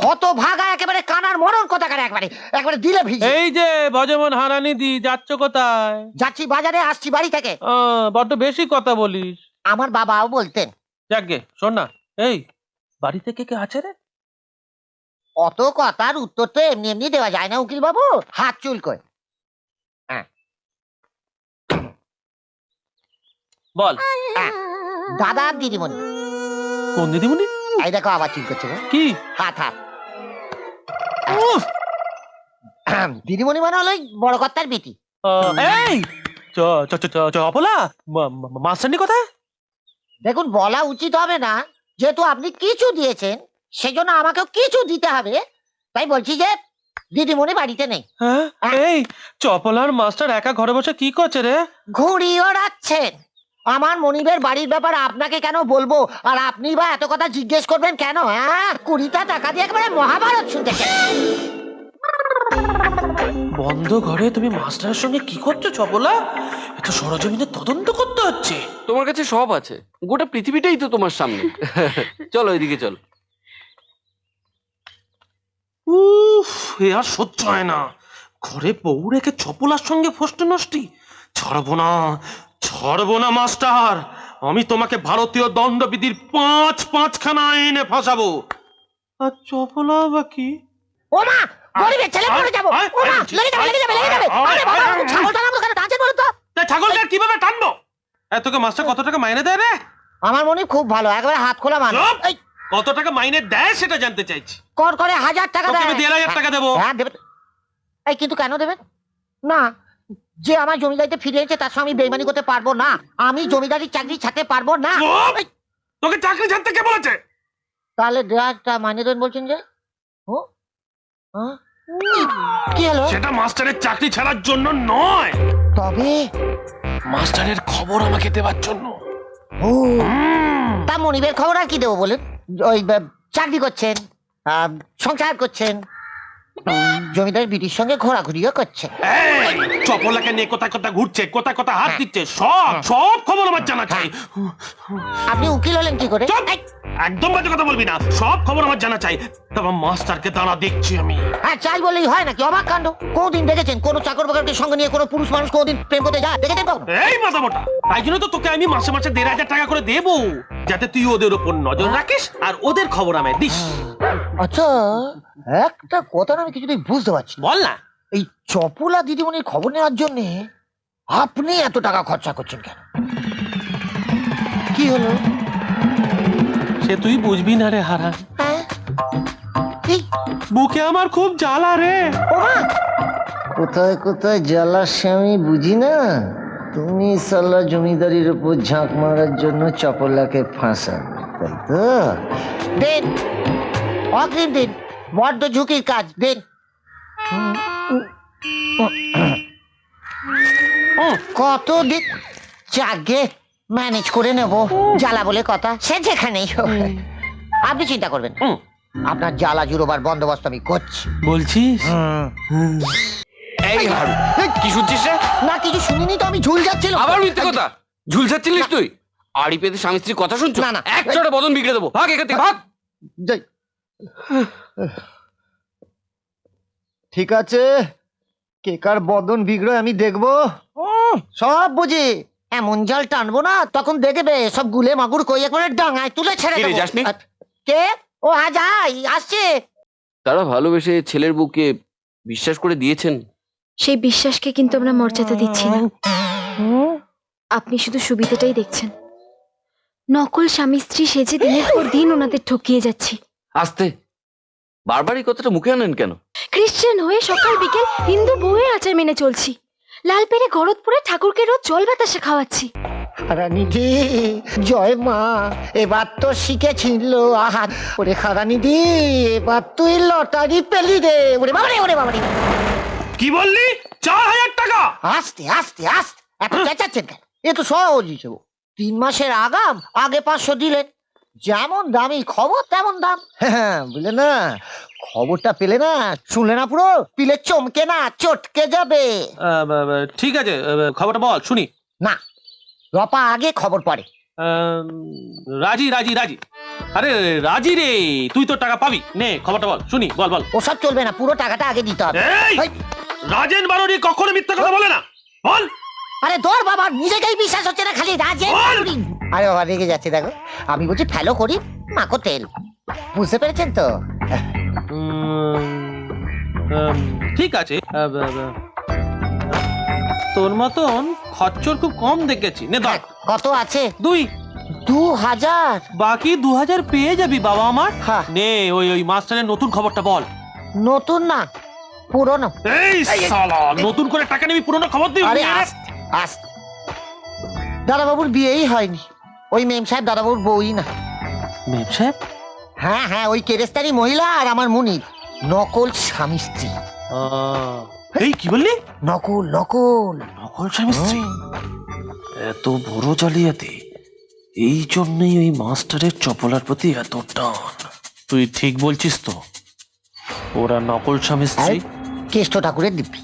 কত ভাগা একেবারে কানার মরণ কোথাকার একবারে একবারে দিলে ভিজে। এই যে ভজমন হারানি দি, যাচ্ছ কোথায়? যাচ্ছি বাজারে, আসছি বাড়ি থেকে। বড্ড বেশি কথা বলিস। আমার বাবাও বলতেন। যাকগে শোন না, এই বাড়িতে কে কে আছে রে? অত কথার উত্তর তো এমনি এমনি দেওয়া যায় না উকিল বাবু, হাত চুলকোয়। বল। দাদা আর দিদিমণি। কোন দিদিমণি? এই দেখো আবার চুল করছে কি? হাত হাত। দিদিমণি মানে হলো বড় কর্তার বেটি। এই অপলা, মাস্টারনি কোথায়? দেখুন বলা উচিত হবে না, যেহেতু আপনি কিছু দিয়েছেন সেজন্য আমাকেও কিছু দিতে হবে, তাই বলছি যে দিদিমণি বাড়িতে নেই। এই চপলার মাস্টার একা ঘরে বসে কি করছে রে? ঘুড়ি ওড়াচ্ছেন। আমার মনিবের বাড়ির ব্যাপার আপনাকে কেন বলবো, আর আপনি বা এত কথা জিজ্ঞেস করবেন কেন? 20টা টাকা দিয়ে একেবারে মহাভারত শুনতেছেন। বন্ধ ঘরে তুমি মাস্টারের সঙ্গে কি করছো চপলা? এটা সরজমিনে তদন্ত করতে হচ্ছে। তোমার কাছে সব আছে, গোটা পৃথিবীটাই তো তোমার সামনে। চলো এদিকে চলো। উফ, এ আর সহ্য হয় না। ঘরে বউ রেখে চপলার সঙ্গে ফষ্টি নষ্টি। ছাড়বো না মাস্টার। আমি তোমাকে ভারতীয় দণ্ডবিধির 5 আইনে ফাঁসাবো। আর চপলা বা কি? ও মা, গরিবের ছেলে মরে যাবো। ও মা, লেগে যাবে। আরে বাবা, ছাগলটা নামলো কেন? টানছেন বলুন তো। ছাগলটা কিভাবে টানবো? তোকে মাস্টার কত টাকা মাইনে দেয় রে? আমার মনিব খুব ভালো, একবারে হাত খোলা মানুষ। এই কত টাকা মাইনে দেয় সেটা জানতে চাইছি। কর করে 1000 টাকা দেয়। আমি 1500 টাকা দেবো। হ্যাঁ দেবেন। এই কিন্তু কেন দেবেন না? যে আমার জমিদারিতে ফিরে এসেছে তার সঙ্গে আমি বেইমানি করতে পারবো না। আমি জমিদারির চাকরি ছাড়তে পারবো না। তোকে চাকরি ছাড়তে কে বলেছে? তাহলে 1000 মাইনে দেন বলছেন যে? ও কি হলো? সেটা মাস্টারের চাকরি ছাড়ার জন্য নয়, তবে মাস্টারের খবর আমাকে দেওয়ার জন্য। ও তা মনিবের খবর আর কি দেবো বলেন? ওই চাকরি করছেন, সংসার করছেন, জমিদার বিটির সঙ্গে ঘোরাঘুরিও করছে। চপলাকে নিয়ে কোথায় কোথায় ঘুরছে, কোথায় কোথায় হাত দিচ্ছে, সব খবর আমার জানা চাই। আপনি উকিল হলেন কি করে? একদম বাজে কথা বলবি না, সব খবর আমার জানা চাই। তবে মাস্টারকে দাঁড়া দেখছি আমি। হ্যাঁ চাই বললেই হয় নাকি? অবাক কাণ্ড। কোনদিন দেখেছেন কোন চাকর বাকরকে সঙ্গে নিয়ে কোনো পুরুষ মানুষ কোনদিন প্রেম করতে যায়? দেখেছেন কখন? এই মাথা মোটা, তাই জন্য তো তোকে আমি মাসে মাসে 1500 টাকা করে দেবো, যাতে তুই ওদের উপর নজর রাখিস আর ওদের খবর আমায় দিস। আচ্ছা, একটা কথা আমি কিছুতেই বুঝতে পারছি। বল না। এই চপলা দিদিমণির খবর নেওয়ার জন্য আপনি এত টাকা খরচা করছেন কেন? কি হলো? সে তুই বুঝবি না রে হারান। বুকে আমার খুব জ্বালা রে। কোথায় কোথায় জ্বালা সে আমি বুঝি না। তুমি সাল্লা জমিদারির উপর ঝাঁক মারার জন্য চপলাকে ফাঁসাবে, তাই তো? দেন অগ্রিম দিন, বড্ড ঝুঁকির কাজ, দেন। কত দিন যাগে ম্যানেজ করে নেব, জ্বালা বলে কথা, সে যেখানেই হোক। আপনি চিন্তা করবেন, আপনার জ্বালা জুড়োবার বন্দোবস্ত আমি করছি। বলছিস? এই হারু, কি শুনছিস রে? না কিছু শুনিনি তো, আমি ঝুল যাচ্ছিলাম। আবার মিথ্যে কথা ঝুলছাচ্ছিলিস তুই? আড়ি পেতে স্বামী স্ত্রীর কথা শুনছো? না, না। এক চড়ে বদন বিগড়ে দেবো, ভাগ এখান থেকে ভাগ। যাই। ঠিক আছে, কেকার বদন বিগড়ে আমি দেখবো। সব বুঝি, এমন জল টানবো না তখন দেখবে সব গুলে মাগুর কই একবারে ডাঙায় তুলে ছেড়ে কে রে, দেবো। যাসনি? কে? ও হ্যাঁ যাই, আসছে। তারা ভালোবেসে ছেলের বুকে বিশ্বাস করে দিয়েছেন, সেই বিশ্বাসকে কিন্তু আমরা মর্যাদা দিচ্ছি না। আপনি শুধু সুবিধাটাই দেখছেন। নকল স্বামী স্ত্রী সেজে দিনের পর দিন ওনাদের ঠকিয়ে যাচ্ছি। আস্তে বারবার এই কথাটা মুখে আনেন কেন? খ্রিস্টান হয়ে সকাল বিকেল হিন্দু বউয়ের আচার মেনে চলছি। লাল পেরে গরদ পরে ঠাকুরকে রোজ জল বাতাসে খাওয়াচ্ছি। খারানিধি জয় মা, এবার তো শিখেছিল আহাত। ওরে খারানিধি, এবার তুই লটারি পেলি রে। ওরে বাবারে, ওরে বাবারে। কি বললি? 4000 টাকা? আস্তে আস্তে আস্তে, এত চেঁচাচ্ছেন কেন? এ তো সহজ হিসেব। 3 মাসের আগাম আগে 500 দিলেন। যেমন দামি খবর তেমন দাম। হ্যাঁ বুঝলে না, খবরটা পেলে না, শুনলে না, পুরো পিলে চমকে না চটকে যাবে। ঠিক আছে, খবরটা বল শুনি। না, রপা আগে খবর পড়ে। রাজি রাজি রাজি। আরে রাজি রে, তুই তো টাকা পাবি। নে খবরটা বল, শুনি, বল বল। ওসব চলবে না, পুরো টাকাটা আগে দিতে হবে। এই, এই, রাজেন বারুরি কখনো মিথ্যা কথা বলে না, বল। আরে তোর বাবা নিজেকেই বিশ্বাস হচ্ছে না, খালি রাজেন বল। বারুরি। আরে বাবা রেগে যাচ্ছে দেখো, আমি বলছি ফেলো করি মাখো তেল, বুঝতে পেরেছেন তো? ঠিক আছে, তোর মতন খচ্চর খুব কম দেখেছি। নে ধর, কত আছে? 2। 2000। বাকি 2000 পেয়ে যাবি বাবা আমার। হ্যাঁ। নে ওই মাস্টারের নতুন খবরটা বল। নতুন না, পুরনো। এই শালা, নতুন করে টাকা নিবি, পুরনো খবর দিবি? আরে আস্ত দাদাবাবুর বিয়েই হয়নি, ওই মেম সাহেব দাদাবাবুর বউই না। মেম সাহেব? হ্যাঁ হ্যাঁ, ওই কেরেস্তারি মহিলা আর আমার মুনির নকল স্বামী স্ত্রী। এই কি বললি? নকল নকল। নকল স্বামী স্ত্রী? এত বড় জালিয়াতি, এই জন্যই ওই মাস্টারের চপলার প্রতি এত টান। তুই ঠিক বলছিস তো? ওরা নকল স্বামী স্ত্রী? কেষ্ট ঠাকুরের দিব্যি।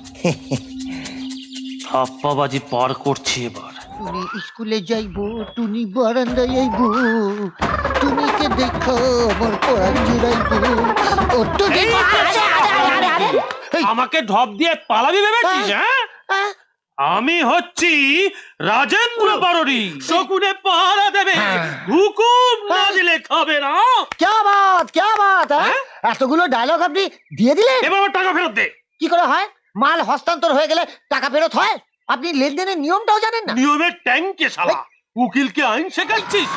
ধাপ্পাবাজি পার করছি এবার। তুমি স্কুলে যাইবো, তুমি বারান্দায় আইবো, তুমি কে দেখো আমার পরাণ জুড়াইবো। ও তো দেখো, আমাকে ঢপ দিয়ে পালাবি ভেবেছিস? হ্যাঁ, আমি হচ্ছি রাজেন্দ্র বারুরি, শকুনে পাহারা দেবে, হুকুম না দিলে খাবে না। क्या बात হ্যাঁ? এতগুলো ডায়লগ আপনি দিয়ে দিলেন? এবার আমার টাকা ফেরত দে। কি করে হয়? মাল হস্তান্তর হয়ে গেলে টাকা ফেরত হয়? আপনি লেনদেনের নিয়মটাও জানেন না? নিয়মের ট্যাঙ্কে শালা, উকিলকে আইন শেখাচ্ছিস?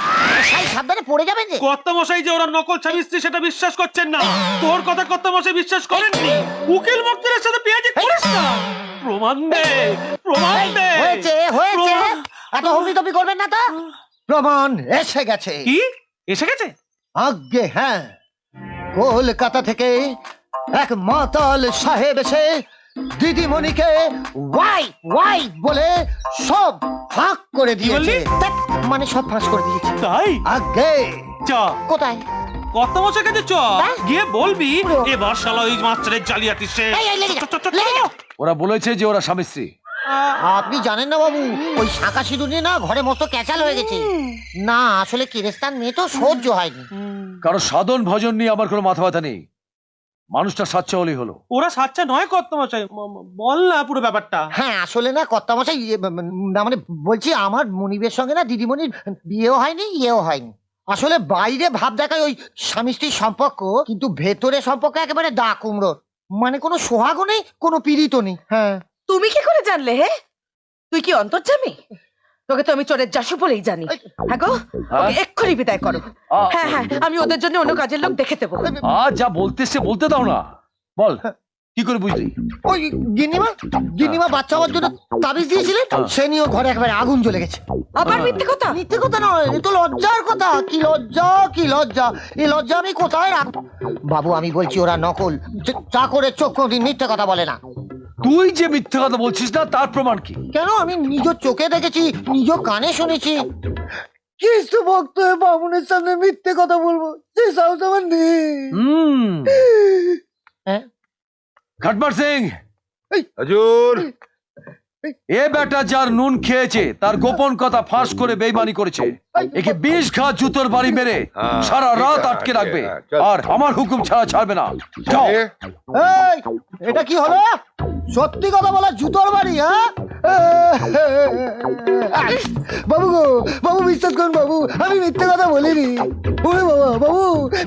সাই সাবধানে পড়ে যাবেন যে। কর্তা মশাই যে ওরা নকল স্বামী স্ত্রী সেটা বিশ্বাস করছেন না, তোর কথা কর্তা মশাই বিশ্বাস করেননি। উকিল মুক্তির সাথে পেঁয়াজি করিস না। প্রমাণ দে, প্রমাণ দে। হয়েছে এত হুমড়ি করবেন না তো। প্রমাণ এসে গেছে। কি এসে গেছে? আজ্ঞে হ্যাঁ, কলকাতা থেকে এক মাতাল সাহেব এসে দিদিমণিকে ওয়াই বলে সব ফাঁক করে দিয়েছে। ধ্যাৎ, মানে সব ফাঁস করে দিয়েছে। তাই? আজ্ঞে। চ কোথায়? কর্তা মশাই কাছে চ, হ্যাঁ? গিয়ে বলবি এবার শালা ওই মাস্টারের জালিয়াতি সে। লেগে যাও। ওরা বলেছে যে ওরা স্বামী স্ত্রী। আপনি জানেন না বাবু, ওই শাঁখা সিঁদুর নিয়ে না ঘরে মস্ত ক্যাচাল হয়ে গেছে। না আসলে কিরেস্তান মেয়ে তো সহ্য হয়নি। কারো সাধন ভজন নিয়ে আমার কোনো মাথা ব্যথা নেই, মানুষটা সাচ্চা হলেই হলো। ওরা সাচ্চা নয় কর্তা মশাই, বল না পুরো ব্যাপারটা। হ্যাঁ আসলে না কর্তামশাই, না মানে বলছি আমার মনিবের সঙ্গে না দিদিমণির বিয়েও হয়নি ইয়েও হয়নি। আসলে বাইরে ভাব দেখায় ওই স্বামী স্ত্রীর সম্পর্ক, কিন্তু ভেতরে সম্পর্ক একেবারে দা কুমড়োর। মানে কোনো সোহাগও নেই, কোনো পীড়িতও নেই। হ্যাঁ। তুমি কি করে জানলে? হে, তুই কি অন্তর্যামী? তোকে তো আমি চোরের জাসু বলেই জানি। হ্যাঁ গো, ওকে এক্ষুনি বিদায় করো। হ্যাঁ হ্যাঁ, আমি ওদের জন্য অন্য কাজের লোক দেখে দেবো। যা বলতে সে বলতে দাও না, বল কি করে বুঝলি? ওই গিন্নিমা বাচ্চা হওয়ার জন্য তাবিজ দিয়েছিলেন, সে নিয়ে ঘরে একেবারে আগুন জ্বলে গেছে। আবার মিথ্যে কথা? মিথ্যে কথা নয়, এ তো লজ্জার কথা। কি লজ্জা, এই লজ্জা আমি কোথায় রাখবো? বাবু আমি বলছি ওরা নকল, চাকরের চোখ কোনদিন মিথ্যে কথা বলে না। তুই যে মিথ্যে কথা বলছিস না তার প্রমাণ কি? কেন? আমি নিজ চোখে দেখেছি, নিজ কানে শুনেছি। কিছু ভক্ত হয়ে বামুনের সামনে মিথ্যে কথা বলবো সে সাহস আমার নেই। হ্যাঁ ঘটবার সিং, হুজুর, এ বেটা যার নুন খেয়েছে তার গোপন কথা ফাঁস করে বেইমানি করেছে, একে 20 ঘা জুতোর বাড়ি মেরে সারা রাত আটকে রাখবে, আর আমার হুকুম ছাড়া ছাড়বে না। যাও। এই, এটা কি হলো? সত্যি কথা বলা জুতোর বাড়ি? হ্যাঁ বাবু গো, বাবু বিশ্বাস করুন বাবু, আমি মিথ্যে কথা বলিনি। ওরে বাবু,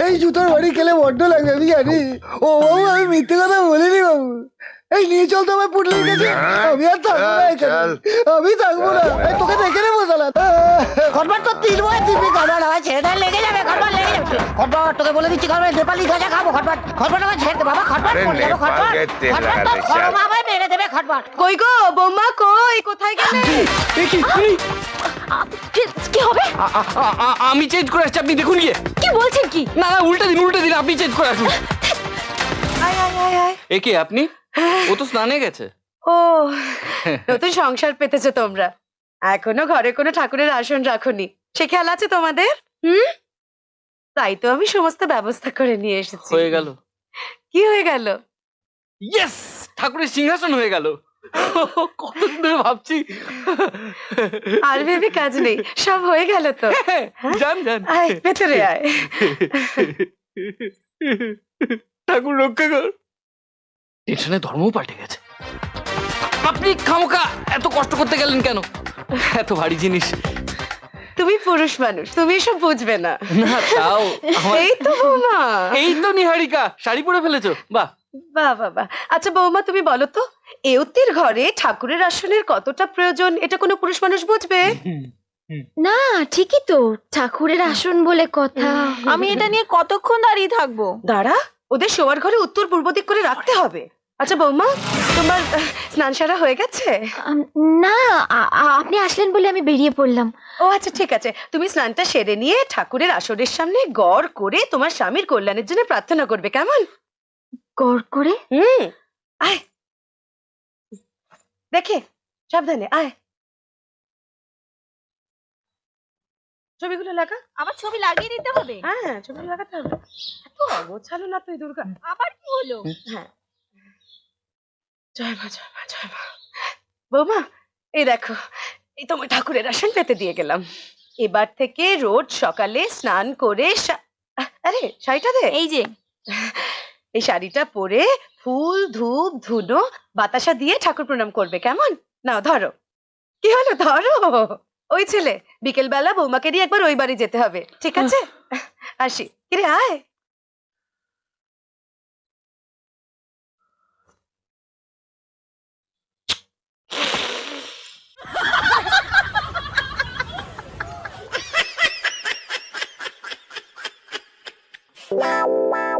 এই জুতোর বাড়ি খেলে বড্ড লাগবে আমি জানি। ও বাবু আমি মিথ্যে কথা বলিনি বাবু। এই নিয়ে চল তো আমার পুটলির কাছে, আমি আর থাকবো না এখানে, আমি থাকবো না। তোকে দেখে নেবো সালা। খটবার তো 3 বয় দিবি, খটবার হয় ছেড়ে লেগে যাবে, খটবার লেগে যাবে। খটবার তোকে বলে দিচ্ছি, খটবার নেপালি গাঁজা খাবো। খটবার আমার ছেড়ে দে বাবা, খটবার পড়ে যাবো। খটবার তো খড়মা আমায় মেরে দেবে। খটবার কই গো বৌমা, কই কোথায় গেলে? কি হবে? আমি চেঞ্জ করে আসছি, আপনি দেখুন গিয়ে। কি বলছেন কি? না না, উল্টা দিন, আপনি চেঞ্জ করে আসুন। আয় আয় আয় আয়। এ কি আপনি? ও তো স্নানে গেছে। ও, নতুন সংসার পেতেছো তোমরা, এখনো ঘরে কোনো ঠাকুরের আসন রাখোনি, সে খেয়াল আছে তোমাদের? তাই তো আমি সমস্ত ব্যবস্থা করে নিয়ে এসেছি। হয়ে গেল। কি হয়ে গেল? ইয়েস, ঠাকুরের সিংহাসন হয়ে গেল। কতদিন ধরে ভাবছি। আর ভেবে কাজ নেই, সব হয়ে গেল তো। জান জান, আয় ভেতরে আয়। ঠাকুর রক্ষা কর। টেনশনে ধর্মও পাল্টে গেছে। আপনি খামোকা এত কষ্ট করতে গেলেন কেন? এত ভারী জিনিস। তুমি পুরুষ মানুষ, তুমি এসব বুঝবে না। না তাও এই তো বৌমা। এই তো নিহারিকা, শাড়ি পরে ফেলেছো, বাহ। বাহ বাহ বাহ। আচ্ছা বৌমা, তুমি বলো তো, এউতির ঘরে ঠাকুরের আসনের কতটা প্রয়োজন এটা কোনো পুরুষ মানুষ বুঝবে? না ঠিকই তো, ঠাকুরের আসন বলে কথা। আমি এটা নিয়ে কতক্ষণ দাঁড়িয়ে থাকবো? দাঁড়া, ওদের শোয়ার ঘরে উত্তর পূর্ব দিক করে রাখতে হবে। আচ্ছা বৌমা, তোমার স্নান সারা হয়ে গেছে? না, আপনি আসলেন বলে আমি বেরিয়ে পড়লাম। ও আচ্ছা ঠিক আছে, তুমি স্নানটা সেরে নিয়ে ঠাকুরের আসরের সামনে গড় করে তোমার স্বামীর কল্যাণের জন্য প্রার্থনা করবে, কেমন? গড় করে? আয় দেখে, সাবধানে আয়। ছবিগুলো লাগা। আবার ছবি লাগিয়ে দিতে হবে? হ্যাঁ ছবিগুলো লাগাতে হবে। এত অগোছালো না তুই দুর্গা। আবার কি হলো? হ্যাঁ, জয় মা জয় মা জয় মা। বৌমা এই দেখো, এই তোমার ঠাকুরের আসন পেতে দিয়ে গেলাম। এবার থেকে রোজ সকালে স্নান করে আরে শাড়িটা দে। এই যে এই শাড়িটা পরে ফুল ধূপ ধুনো বাতাসা দিয়ে ঠাকুর প্রণাম করবে, কেমন? নাও ধরো। কি হলো, ধরো। ওই ছেলে, বিকেল বেলা বৌমাকে নিয়ে একবার ওই বাড়ি যেতে হবে, ঠিক আছে? আসি, কিরে আয়। Wow, wow.